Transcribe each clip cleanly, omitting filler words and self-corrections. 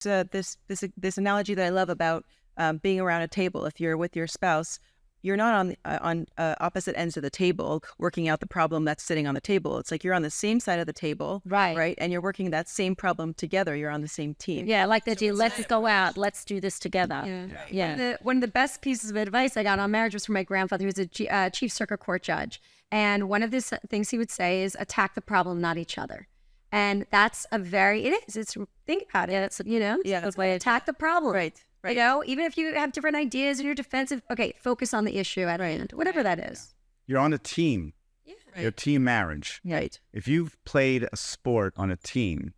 this analogy that I love about being around a table. If you're with your spouse, you're not on opposite ends of the table working out the problem that's sitting on the table. It's like you're on the same side of the table, right? And you're working that same problem together. You're on the same team. Yeah, like the deal. Let's go out. Let's do this together. Yeah. One of the best pieces of advice I got on marriage was from my grandfather, who was a chief circuit court judge. And one of the things he would say is attack the problem, not each other. And that's think about it. It's, it's way attack the problem. Right. Even if you have different ideas and you're defensive, okay, focus on the issue at hand, whatever that is. You're on a team. Yeah. Your team marriage. Right. If you've played a sport on a team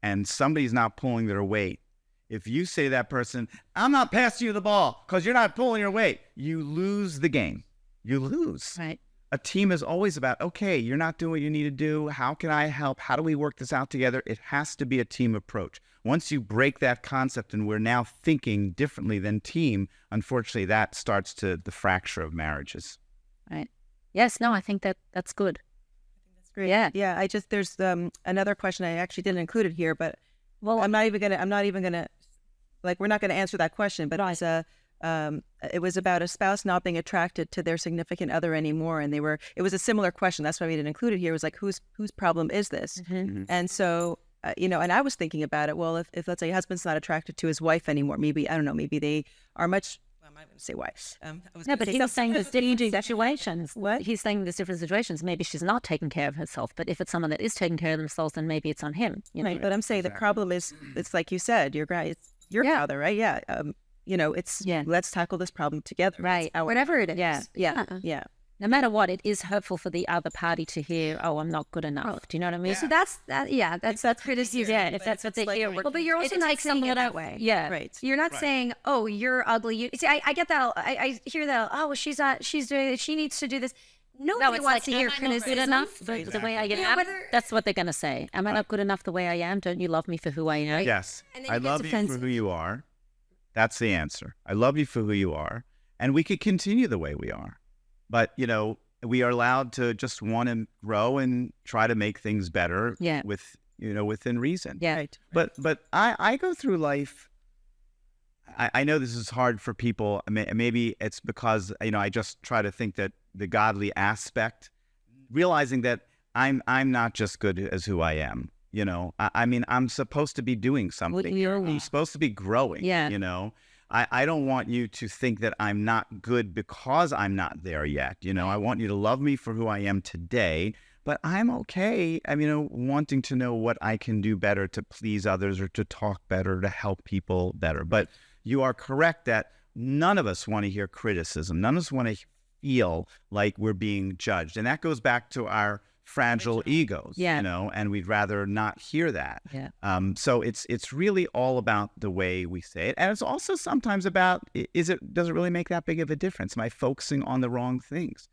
and somebody's not pulling their weight, if you say to that person, I'm not passing you the ball because you're not pulling your weight, you lose the game. You lose. Right. A team is always about, okay, you're not doing what you need to do. How can I help? How do we work this out together? It has to be a team approach. Once you break that concept and we're now thinking differently than team, unfortunately, that starts to the fracture of marriages. Right. Yes. No, I think that's good. That's great. Yeah. Yeah. There's another question I actually didn't include it here, but I'm not even gonna we're not gonna answer that question, but it was about a spouse not being attracted to their significant other anymore, and it was a similar question. That's why we didn't include it here. It was like, whose problem is this? Mm-hmm. And so, and I was thinking about it. Well, if let's say a husband's not attracted to his wife anymore, maybe, I don't know, maybe they are much. I'm not going to say why. No, but he's saying there's different situations. What? He's saying there's different situations. Maybe she's not taking care of herself, but if it's someone that is taking care of themselves, then maybe it's on him. Right. But I'm saying the problem is, it's like you said, it's your father, right? Yeah. Let's tackle this problem together. Right. Whatever it is. Yeah. No matter what, it is hurtful for the other party to hear, oh, I'm not good enough. Do you know what I mean? So that's criticism. Yeah, if that's what they hear. Well, but you're also not saying it that way. Yeah. Right. You're not saying, oh, you're ugly. See, I get that. I hear that. Oh, well, she's doing it. She needs to do this. Nobody wants to hear criticism. Good enough the way I am. That's what they're going to say. Am I not good enough the way I am? Don't you love me for who I am? Yes. I love you for who you are. That's the answer. I love you for who you are. And we could continue the way we are. But, we are allowed to just want to grow and try to make things better within reason. Yeah. Right. But I go through life. I know this is hard for people. Maybe it's because, I just try to think that the godly aspect, realizing that I'm not just good as who I am. I'm supposed to be doing something. I'm supposed to be growing. Yeah. I don't want you to think that I'm not good because I'm not there yet. I want you to love me for who I am today, but I'm okay. Wanting to know what I can do better to please others or to talk better, to help people better. But you are correct that none of us want to hear criticism. None of us want to feel like we're being judged. And that goes back to our fragile egos, and we'd rather not hear that. Yeah. So it's really all about the way we say it. And it's also sometimes about, does it really make that big of a difference? Am I focusing on the wrong things?